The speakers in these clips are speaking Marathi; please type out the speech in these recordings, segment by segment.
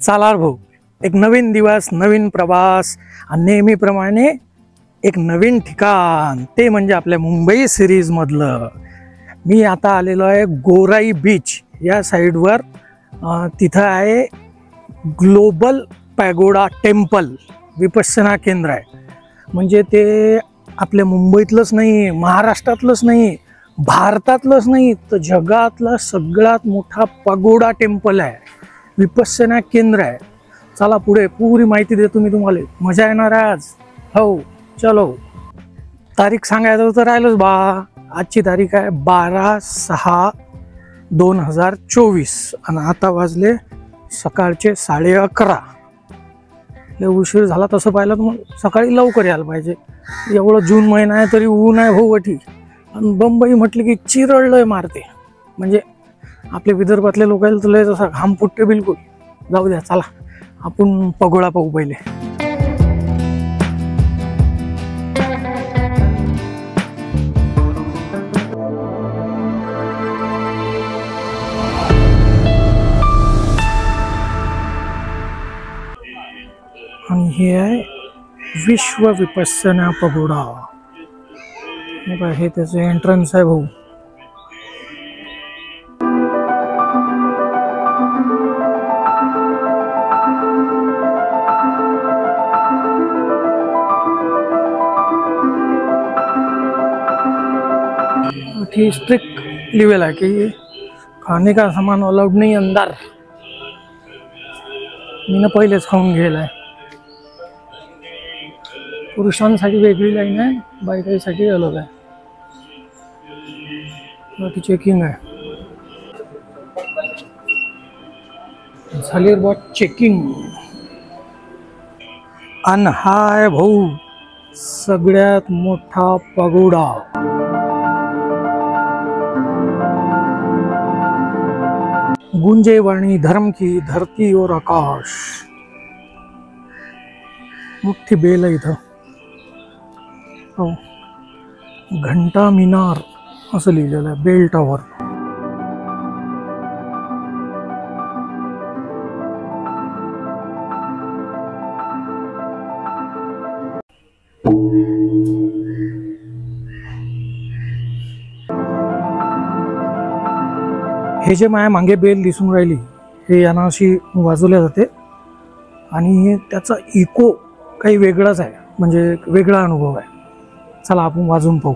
चालार भाऊ, एक नवीन दिवस, नवीन प्रवास आणि नेहमीप्रमाणे एक नवीन ठिकाण, ते म्हणजे आपल्या मुंबई सिरीज मधलं. मी आता आलेलो आहे गोराई बीच या साईडवर. तिथं आहे ग्लोबल पॅगोडा टेम्पल, विपश्यना केंद्र आहे. म्हणजे ते आपल्या मुंबईतलंच नाही, महाराष्ट्रातलंच नाही, भारतातलंच नाही, तर जगातला सगळ्यात मोठा पगोडा टेम्पल आहे, विपश्यना केंद्र आहे. चला पुढे पुरी माहिती देतो मी तुम्हाला. मजा येणार आहे आज. हो चलो. तारीख सांगायचं तर राहिलंच बा. आजची तारीख आहे 12/6/2024 आणि आता वाजले सकाळचे 11:30. लय उशीर झाला तसं पाहिलं तर मग सकाळी लवकर यायला पाहिजे. एवढं जून महिना आहे तरी ऊन आहे भाऊ वठी. आणि बंबई म्हटलं की चिरळलंय मारते. म्हणजे आपल्या विदर्भातल्या लोकांना तर लय तसा घाम फुटते बिलकुल. जाऊ द्या, चला आपण पगोडा पाहू पहिले. आणि हे आहे विश्व विपश्यना पगोडा. हे त्याचं एंट्रन्स आहे भाऊ. स्ट्रिक्ट लेवल है कि खाने का सामान अलाउड नहीं अंदर. मी पहिलेच खाऊन गेलाय. पुरुषांसाठी वेगळी लाईन आहे, बायकांसाठी अलग आहे. बाकी चेकिंग आहे. झाली बॉट चेकिंग. आणि हा आहे भाऊ सगळ्यात मोठा पगोडा. गुंजे वाणी धर्म की धरती और आकाश. मोठी बेल आहे इथं. हो, घंटा मिनार असं लिहिलेलं आहे, बेल टॉवर. हे जे माया मागे बेल दिसून राहिली, हे यांना अशी वाजवल्या जाते आणि त्याचा इको काही वेगळाच आहे, म्हणजे वेगळा अनुभव आहे. चला आपण वाजवून पाहू.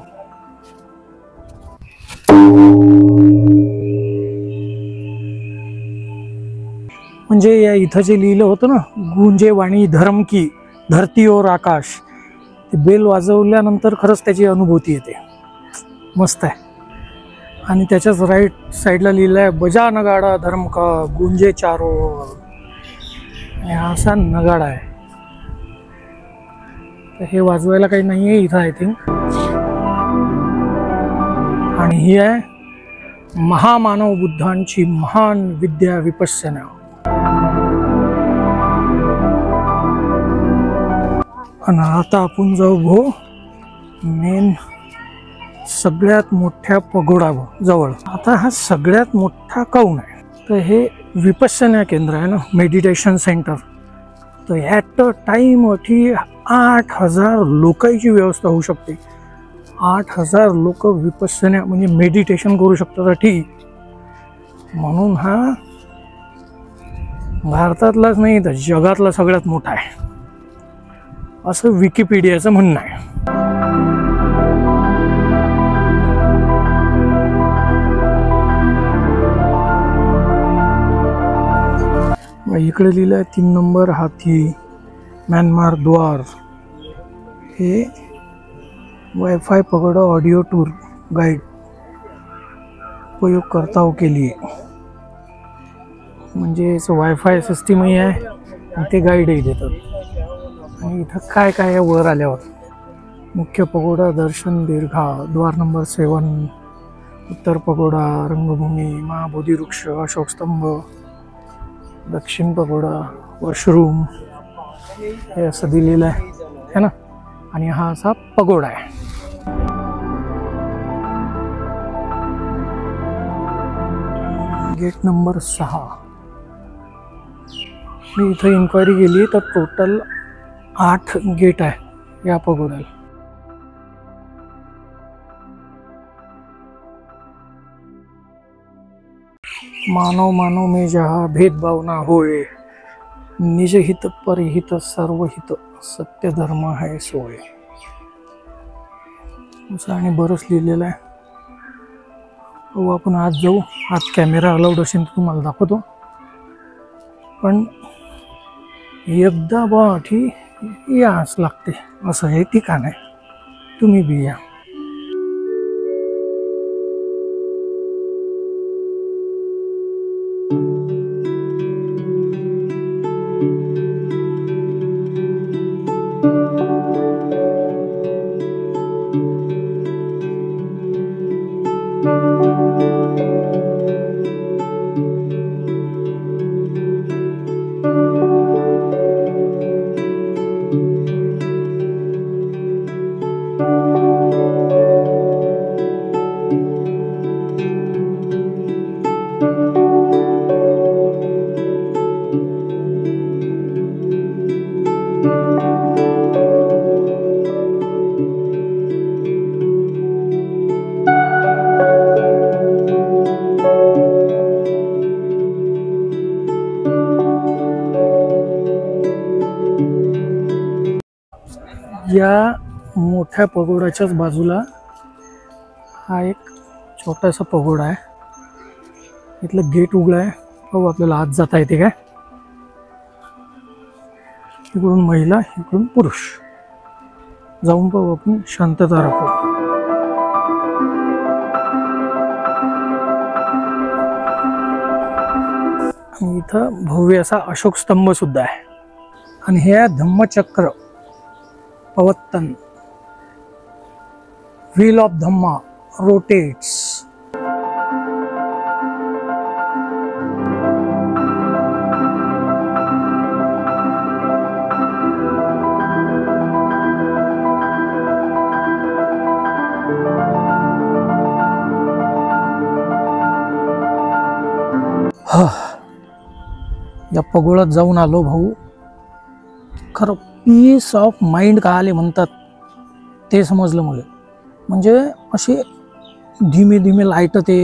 म्हणजे या इथं जे लिहिलं होतं ना, गुंजे वाणी धर्म की धरती और आकाश, ते बेल वाजवल्यानंतर खरंच त्याची अनुभूती येते. मस्त आहे. आणि त्याच्याच राईट साईडला लिहिलं आहे बजा नगाडा धर्म का गुंजे चारो. असा नगाडा आहे. तर हे वाजवायला काही नाही आहे इथं आय थिंक. आणि ही आहे महामानव बुद्धांची महान विद्या विपश्यना. आणि आता आपण जाऊ भो मेन सगळ्यात मोठ्या पगोडा जवळ. आता हा सगळ्यात मोठा काऊन आहे, तर हे विपश्यना केंद्र आहे ना, मेडिटेशन सेंटर. तर ॲट अ टाइम अठी 8,000 लोकांची व्यवस्था होऊ शकते. 8,000 लोक विपश्यना म्हणजे मेडिटेशन करू शकतात अठी. म्हणून हा भारतातलाच नाही तर जगातला सगळ्यात मोठा आहे असं विकिपीडियाचं म्हणणं आहे. इकडे लिहिलं आहे 3 नंबर हाथी म्यानमार द्वार. हे wifi pagoda audio tour guide उपयोगकर्ताओं के लिए. म्हणजे वायफाय सिस्टीमही आहे आणि ते गाईडही देतात. आणि इथं काय काय आहे वर आल्यावर, मुख्य पगोडा दर्शन दीर्घा द्वार नंबर 7, उत्तर पगोडा रंगभूमी महाबोधी वृक्ष अशोकस्तंभ, दक्षिण पगोडा वॉशरूम, हे असं दिलेलं आहे ना. आणि हा असा पगोडा आहे. Gate number 6. मी इथं इन्क्वायरी केली तर टोटल 8 गेट आहे या पगोड्याला. मानव मानव में जहा भेदभाव ना होय, निज हित परहित सर्वहित सत्य धर्म है सोय. असं आणि बरंच लिहिलेलं आहे. हो, आपण आज जाऊ. आज कॅमेरा अलाउड असेल तर तुम्हाला दाखवतो. पण एकदा बाठी याच लागते असं हे ठिकाण आहे. तुम्ही बी या. या मोठ्या पगोड्याच्याच बाजूला हा एक छोटासा पगोडा आहे. इथलं गेट उघडं आहे. हो, आपल्याला आत जाता येते काय. इकडून महिला इकडून पुरुष. जाऊन पाहू आपण. शांतता राखू. आणि इथं भव्य असा अशोक स्तंभ सुद्धा आहे. आणि हे धम्मचक्र पवत्तन, व्हील ऑफ धम्मा रोटेट्स. या पगोळ्यात जाऊन आलो भाऊ. खरं पीस ऑफ माइंड का आले म्हणतात ते समजलं मला. म्हणजे असे धीमे धीमे लाईट ते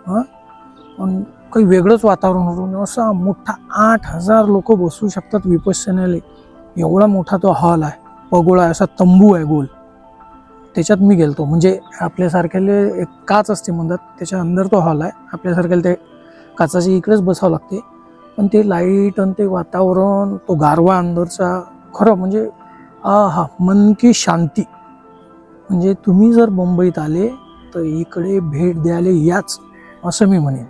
पण काही वेगळंच वातावरण होतं. असा मोठा 8,000 लोक बसू शकतात विपश्यनाले. एवढा मोठा तो हॉल आहे. पगोळा असा तंबू आहे गोल. त्याच्यात मी गेलतो. म्हणजे आपल्यासारख्याले एक काच असते म्हणतात, त्याच्या अंदर तो हॉल आहे. आपल्यासारख्याला ते काचाच्या इकडेच बसावं लागते. पण ते लाईट आणि ते वातावरण, तो गारवा अंदरचा, खरं म्हणजे आहा, मन की शांती. म्हणजे तुम्ही जर मुंबईत आले तर इकडे भेट द्यायला याच, असं मी म्हणेन.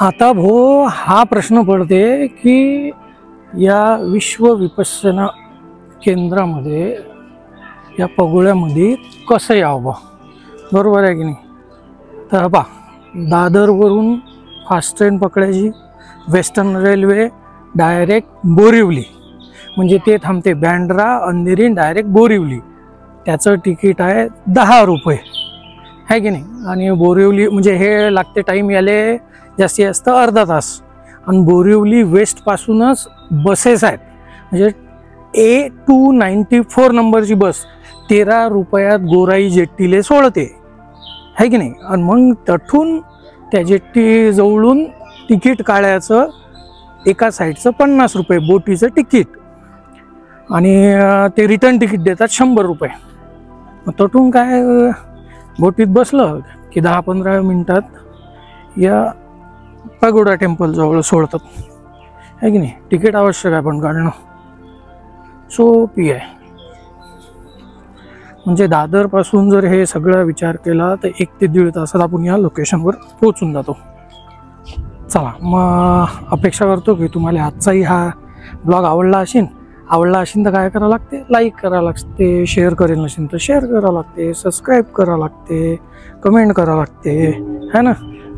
आता हा प्रश्न पडते की या विश्व विपश्यना केंद्रामध्ये, या पगोळ्यामध्ये कसं यावं बा, बरोबर आहे की नाही? तर बा, दादरवरून फास्ट ट्रेन पकडायची, वेस्टर्न रेल्वे डायरेक्ट बोरिवली, म्हणजे ते थांबते बँड्रा, अंधेरी, डायरेक्ट बोरिवली. त्याचं तिकीट आहे 10 रुपये, आहे की नाही? आणि बोरिवली म्हणजे हे लागते टाईम याले जास्तीत जास्त अर्धा तास. आणि बोरिवली वेस्टपासूनच बसेस आहेत, म्हणजे A294 नंबरची बस 13 रुपयात गोराई जेट्टीले सोडते, आहे की नाही? आणि मग तठून त्या जेट्टी जवळून तिकीट काढायचं, एका साईडचं 50 रुपये बोटीचं तिकीट, आणि ते रिटर्न तिकीट देतात 100 रुपये. मग तठून काय, बोटीत बसलं की 10-15 मिनिटात या पगोडा टेम्पल जवळ सोडतात, आहे की नाही? तिकीट आवश्यक आहे पण काढणं, सोपी आहे. म्हणजे दादरपासून जर हे सगळं विचार केला तर 1 ते 1.5 तासात आपण या लोकेशनवर पोहोचून जातो. चला, मग अपेक्षा करतो की तुम्हाला आजचाही हा ब्लॉग आवडला असेल तर काय करावं लागते, लाईक करावं लागते, शेअर करेल नसेल तर शेअर करावं लागते, सबस्क्राईब करावं लागते, कमेंट करावं लागते, है ना?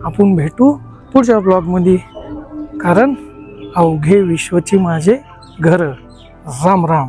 आपण भेटू पुढच्या ब्लॉगमध्ये, कारण अवघे विश्वची माझे घर. राम राम.